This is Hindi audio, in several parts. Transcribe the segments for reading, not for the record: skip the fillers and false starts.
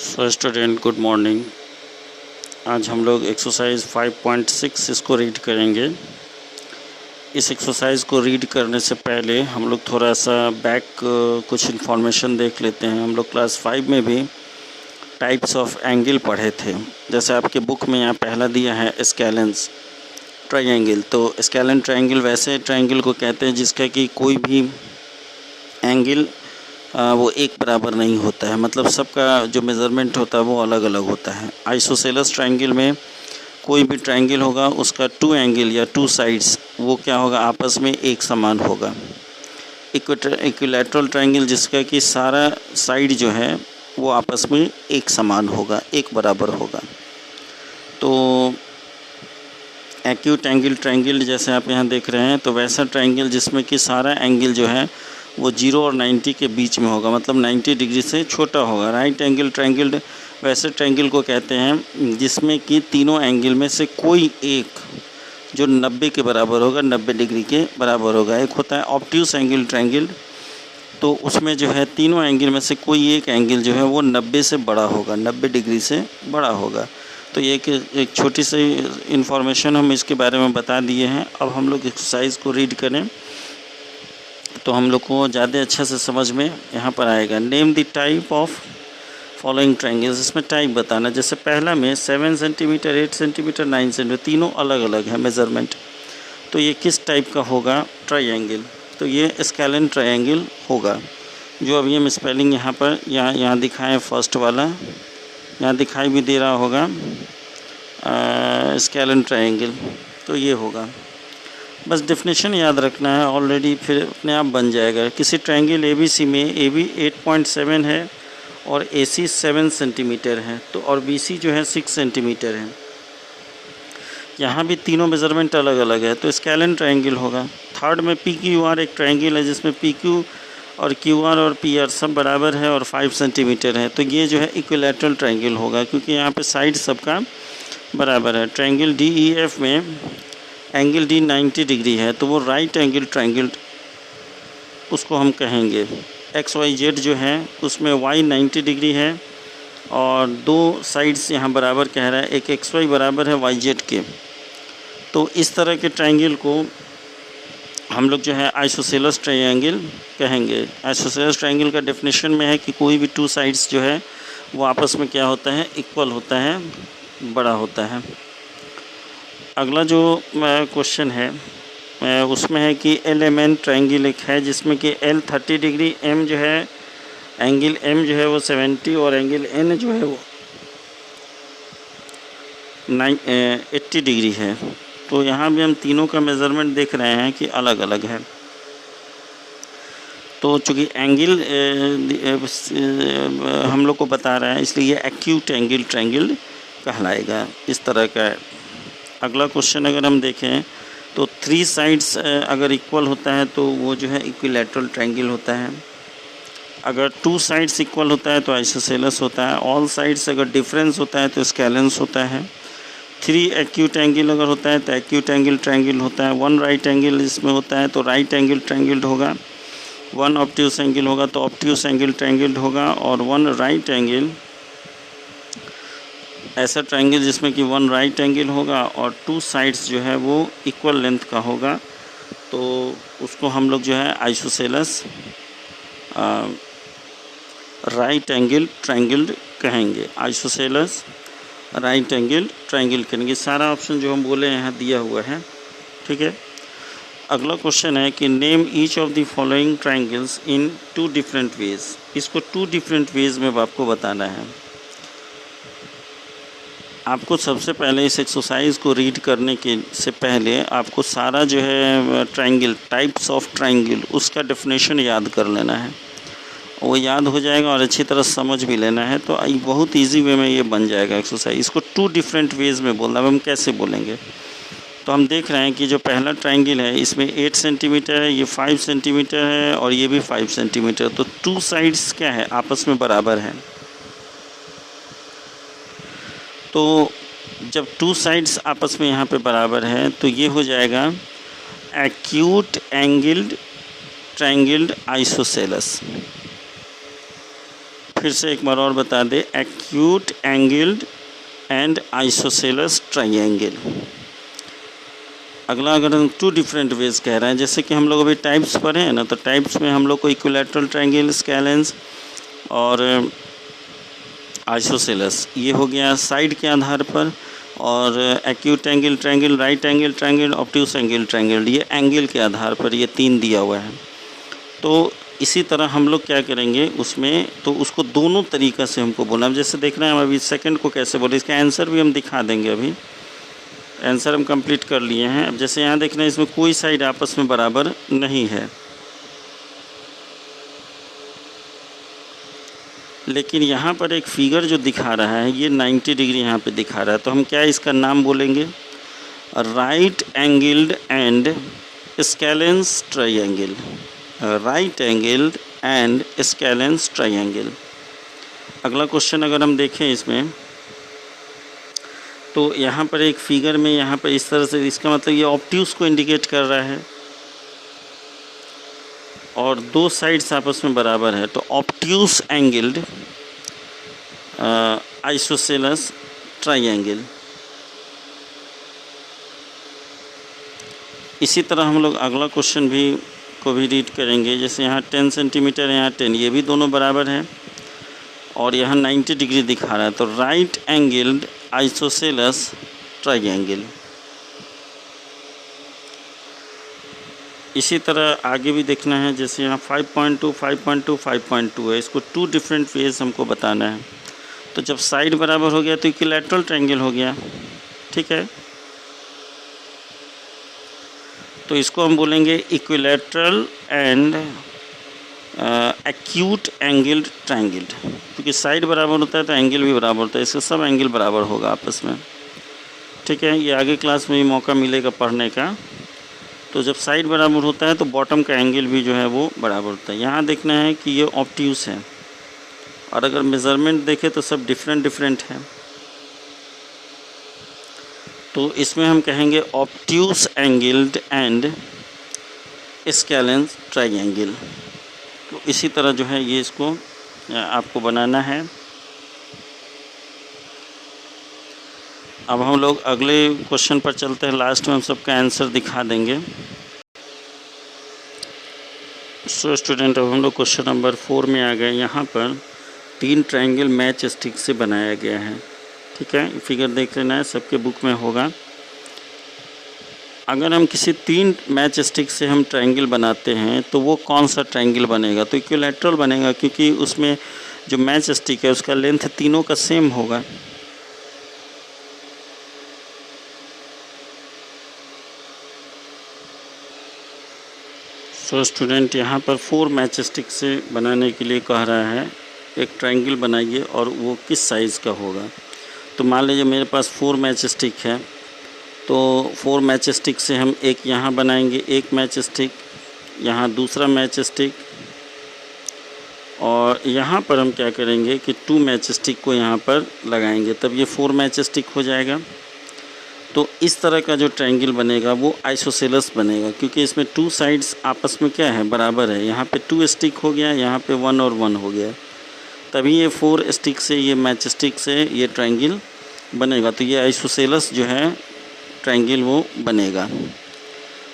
So student good morning. आज हम लोग एक्सरसाइज 5.6 इसको रीड करेंगे। इस एक्सरसाइज को रीड करने से पहले हम लोग थोड़ा सा बैक कुछ इन्फॉर्मेशन देख लेते हैं। हम लोग क्लास 5 में भी टाइप्स ऑफ एंगल पढ़े थे। जैसे आपके बुक में यहाँ पहला दिया है स्केलेंस ट्रायंगल। तो स्केलेन ट्रायंगल वैसे ट्रायंगल को कहते हैं जिसका कि कोई भी एंगल वो एक बराबर नहीं होता है, मतलब सबका जो मेज़रमेंट होता है वो अलग अलग होता है। आइसोसेलेस ट्रायंगल में कोई भी ट्रायंगल होगा उसका टू एंगल या टू साइड्स वो क्या होगा, आपस में एक समान होगा। इक्विलैटरल ट्रायंगल जिसका कि सारा साइड जो है वो आपस में एक समान होगा, एक बराबर होगा। तो एक्यूट एंगल ट्रायंगल जैसे आप यहाँ देख रहे हैं, तो वैसा ट्रायंगल जिसमें कि सारा एंगल जो है वो 0 और 90 के बीच में होगा, मतलब 90 डिग्री से छोटा होगा। राइट एंगल ट्रायंगल वैसे ट्रायंगल को कहते हैं जिसमें कि तीनों एंगल में से कोई एक जो 90 के बराबर होगा, 90 डिग्री के बराबर होगा। एक होता है ऑब्ट्यूस एंगल ट्रायंगल, तो उसमें जो है तीनों एंगल में से कोई एक एंगल जो है वो 90 से बड़ा होगा, 90 डिग्री से बड़ा होगा। तो ये एक छोटी सी इन्फॉर्मेशन हम इसके बारे में बता दिए हैं। अब हम लोग एक्सरसाइज को रीड करें तो हम लोग को ज़्यादा अच्छे से समझ में यहाँ पर आएगा। Name the type of following triangles, इसमें टाइप बताना। जैसे पहला में 7 सेंटीमीटर, 8 सेंटीमीटर, 9 सेंटीमीटर, तीनों अलग अलग है मेज़रमेंट। तो ये किस टाइप का होगा ट्रायंगल? तो ये स्केलेन ट्रायंगल होगा। जो अभी हम स्पेलिंग यहाँ पर यहाँ दिखाएँ, फर्स्ट वाला यहाँ दिखाई भी दे रहा होगा स्केलेन ट्रायंगल, तो ये होगा। बस डेफिनेशन याद रखना है, ऑलरेडी फिर अपने आप बन जाएगा। किसी ट्रायंगल ABC में AB 8.7 है और AC 7 सेंटीमीटर है, तो और BC जो है 6 सेंटीमीटर है। यहाँ भी तीनों मेज़रमेंट अलग अलग है, तो स्केलेन ट्रायंगल होगा। थर्ड में PQR एक ट्रायंगल है जिसमें PQ और QR और PR सब बराबर है और 5 सेंटीमीटर है, तो ये जो है इक्विलैटरल ट्रायंगल होगा क्योंकि यहाँ पे साइड सबका बराबर है। ट्रायंगल DEF में एंगल D 90 डिग्री है, तो वो राइट एंगल ट्रायंगल उसको हम कहेंगे। XYZ जो है उसमें Y 90 डिग्री है और दो साइड्स यहाँ बराबर कह रहा है, एक XY बराबर है YZ के। तो इस तरह के ट्रायंगल को हम लोग जो है आइसोसेलेस ट्रायंगल कहेंगे। आइसोसेलेस ट्रायंगल का डेफिनेशन में है कि कोई भी टू साइड्स जो है वो आपस में क्या होता है, इक्वल होता है, बड़ा होता है। अगला जो क्वेश्चन है उसमें है कि LMN ट्रायंगल एक है जिसमें कि L 30 डिग्री, M जो है एंगल M जो है वो 70 और एंगल N जो है वो 80 डिग्री है। तो यहाँ भी हम तीनों का मेज़रमेंट देख रहे हैं कि अलग अलग है। तो चूँकि एंगल हम लोग को बता रहा है इसलिए ये एक्यूट एंगल ट्रायंगल कहलाएगा। इस तरह का है। अगला क्वेश्चन अगर हम देखें तो 3 साइड्स अगर इक्वल होता है तो वो जो है इक्विलैटरल ट्रायंगल होता है। अगर 2 साइड्स इक्वल होता है तो आइसोसेलेस होता है। ऑल साइड्स अगर डिफरेंस होता है तो स्केलेंस होता है। 3 एक्यूट एंगल अगर होता है तो एक्यूट एंगल ट्रायंगल होता है। 1 राइट एंगल इसमें होता है तो राइट एंगल ट्रायंगल होगा। 1 ऑब्ट्यूस एंगल होगा तो ऑब्ट्यूस एंगल ट्रायंगल होगा। और 1 राइट एंगल ऐसा ट्रायंगल जिसमें कि 1 राइट एंगल होगा और 2 साइड्स जो है वो इक्वल लेंथ का होगा, तो उसको हम लोग जो है आइसोसेलेस राइट एंगल ट्रायंगल कहेंगे। आइसोसेलेस राइट एंगल ट्रायंगल कहेंगे। सारा ऑप्शन जो हम बोले यहाँ दिया हुआ है, ठीक है। अगला क्वेश्चन है कि name each of the following triangles in 2 different ways. इसको 2 डिफरेंट वेज में आपको बताना है। आपको सबसे पहले इस एक्सरसाइज को रीड करने के से पहले आपको सारा जो है ट्रायंगल, टाइप्स ऑफ ट्रायंगल, उसका डेफिनेशन याद कर लेना है। वो याद हो जाएगा और अच्छी तरह समझ भी लेना है, तो बहुत इजी वे में ये बन जाएगा एक्सरसाइज। इसको 2 डिफरेंट वेज में बोलना है। हम कैसे बोलेंगे? तो हम देख रहे हैं कि जो पहला ट्रायंगल है इसमें 8 सेंटीमीटर है, ये 5 सेंटीमीटर है और ये भी 5 सेंटीमीटर। तो 2 साइड्स क्या है, आपस में बराबर है। तो जब 2 साइड्स आपस में यहाँ पे बराबर है तो ये हो जाएगा एक्यूट एंगल्ड ट्रायंगल्ड आइसोसेलेस। फिर से एक बार और बता दे, acute angled and isosceles triangle. अगला अगर हम टू डिफरेंट वेज कह रहे हैं, जैसे कि हम लोग अभी टाइप्स पढ़े हैं ना, तो टाइप्स में हम लोग को इक्विलैटरल ट्रायंगल, स्केलेंस और आइसोसेलेस ये हो गया साइड के आधार पर, और acute angle triangle, right angle triangle, obtuse angle triangle ये एंगल के आधार पर ये 3 दिया हुआ है। तो इसी तरह हम लोग क्या करेंगे उसमें, तो उसको दोनों तरीक़ा से हमको बोलना। अब जैसे देख रहे हैं हम अभी सेकंड को कैसे बोले, इसका आंसर भी हम दिखा देंगे। अभी आंसर हम कंप्लीट कर लिए हैं। अब जैसे यहाँ देख रहे हैं इसमें कोई साइड आपस में बराबर नहीं है, लेकिन यहाँ पर एक फिगर जो दिखा रहा है ये 90 डिग्री यहाँ पे दिखा रहा है, तो हम क्या इसका नाम बोलेंगे, right angled and scalene triangle, right angled and scalene triangle. अगला क्वेश्चन अगर हम देखें इसमें, तो यहाँ पर एक फिगर में यहाँ पर इस तरह से, इसका मतलब ये ऑब्ट्यूस को इंडिकेट कर रहा है और 2 साइड्स आपस में बराबर है, तो ऑब्ट्यूस एंगल्ड आइसोसेलेस ट्रायंगल। इसी तरह हम लोग अगला क्वेश्चन को भी रीड करेंगे। जैसे यहाँ 10 सेंटीमीटर है, यहाँ 10, ये भी दोनों बराबर है और यहाँ 90 डिग्री दिखा रहा है, तो राइट एंगल्ड आइसोसेलेस ट्रायंगल। इसी तरह आगे भी देखना है, जैसे यहाँ 5.2, 5.2, 5.2 है, इसको 2 डिफरेंट वेज हमको बताना है। तो जब साइड बराबर हो गया तो इक्विलैटरल ट्रायंगल हो गया, ठीक है। तो इसको हम बोलेंगे equilateral and acute angled triangle, क्योंकि साइड बराबर होता है तो एंगल भी बराबर होता है, इसका सब एंगल बराबर होगा आपस में, ठीक है। ये आगे क्लास में भी मौका मिलेगा पढ़ने का। तो जब साइड बराबर होता है तो बॉटम का एंगल भी जो है वो बराबर होता है। यहाँ देखना है कि ये ऑब्ट्यूस है, और अगर मेज़रमेंट देखें तो सब डिफरेंट है। तो इसमें हम कहेंगे obtuse angled and scalene triangle. तो इसी तरह जो है ये इसको आपको बनाना है। अब हम लोग अगले क्वेश्चन पर चलते हैं, लास्ट में हम सबका आंसर दिखा देंगे। सो स्टूडेंट, अब हम लोग क्वेश्चन नंबर 4 में आ गए। यहाँ पर 3 ट्रायंगल मैच स्टिक से बनाया गया है, ठीक है। फिगर देख लेना है, सबके बुक में होगा। अगर हम किसी 3 मैच स्टिक से हम ट्रायंगल बनाते हैं तो वो कौन सा ट्रायंगल बनेगा, तो इक्विलैटरल बनेगा, क्योंकि उसमें जो मैच स्टिक है उसका लेंथ तीनों का सेम होगा। सो स्टूडेंट, यहाँ पर 4 मैच स्टिक से बनाने के लिए कह रहा है एक ट्रायंगल बनाइए और वो किस साइज़ का होगा। तो मान लीजिए मेरे पास 4 मैच स्टिक है, तो 4 मैच स्टिक से हम एक यहाँ बनाएंगे, एक मैच स्टिक, यहाँ दूसरा मैच स्टिक, और यहाँ पर हम क्या करेंगे कि 2 मैच स्टिक को यहाँ पर लगाएंगे, तब ये 4 मैच स्टिक हो जाएगा। तो इस तरह का जो ट्रायंगल बनेगा वो आइसोसेलेस बनेगा, क्योंकि इसमें 2 साइड्स आपस में क्या है, बराबर है। यहाँ पे 2 स्टिक हो गया, यहाँ पे 1 और 1 हो गया, तभी ये 4 स्टिक से, ये मैच स्टिक से ये ट्रायंगल बनेगा। तो ये आइसोसेलेस जो है ट्रायंगल वो बनेगा।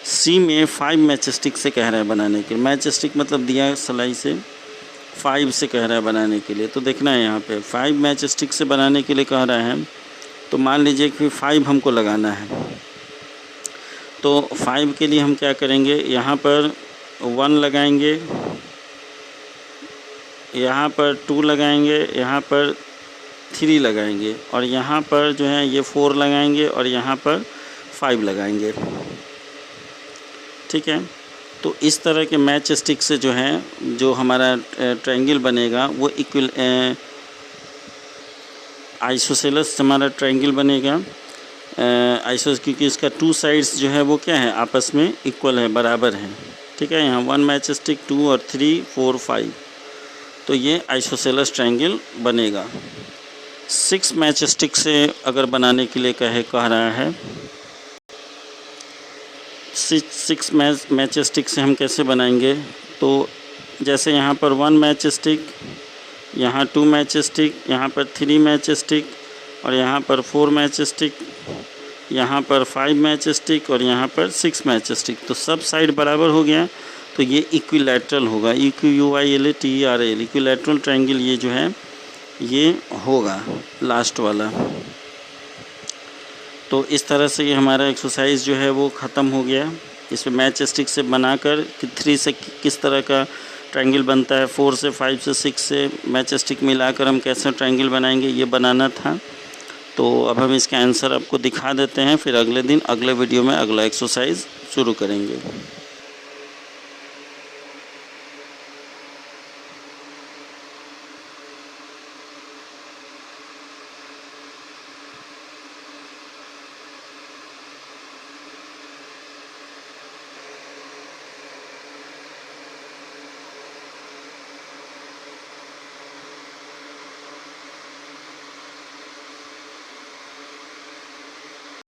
सी में 5 मैच स्टिक से कह रहा है बनाने के लिए। मैच स्टिक मतलब दिया है सिलाई से, 5 से कह रहा है बनाने के लिए। तो देखना है यहाँ पे 5 मैच स्टिक से बनाने के लिए कह रहा है, तो मान लीजिए कि 5 हमको लगाना है। तो 5 के लिए हम क्या करेंगे, यहाँ पर 1 लगाएंगे, यहाँ पर 2 लगाएंगे, यहाँ पर 3 लगाएंगे, और यहाँ पर जो है ये 4 लगाएंगे, और यहाँ पर 5 लगाएंगे, ठीक है। तो इस तरह के मैच स्टिक से जो है जो हमारा ट्रायंगल बनेगा वो आइसोसेलेस हमारा ट्रायंगल बनेगा। क्योंकि इसका 2 साइड्स जो है वो क्या है, आपस में इक्वल है, बराबर है, ठीक है। यहाँ 1 मैच स्टिक, 2 और 3, 4, 5, तो ये आइसोसेलेस ट्रायंगल बनेगा। 6 मैच स्टिक से अगर बनाने के लिए कह रहा है, 6 मैच स्टिक से हम कैसे बनाएंगे, तो जैसे यहाँ पर 1 मैच स्टिक, यहाँ 2 मैच स्टिक, यहाँ पर 3 मैच स्टिक और यहाँ पर 4 मैच स्टिक, यहाँ पर 5 मैच स्टिक और यहाँ पर 6 मैच स्टिक। तो सब साइड बराबर हो गया, तो ये इक्विलैटरल होगा, EQUILATERAL, इक्विलैटरल ट्रायंगल ये जो है ये होगा लास्ट वाला। तो इस तरह से ये हमारा एक्सरसाइज जो है वो ख़त्म हो गया। इसमें मैच स्टिक से बनाकर कि 3 से किस तरह का ट्रायंगल बनता है, 4 से 5 से 6 से मैच स्टिक मिलाकर हम कैसे ट्रायंगल बनाएंगे, ये बनाना था। तो अब हम इसका आंसर आपको दिखा देते हैं, फिर अगले दिन अगले वीडियो में अगला एक्सरसाइज शुरू करेंगे।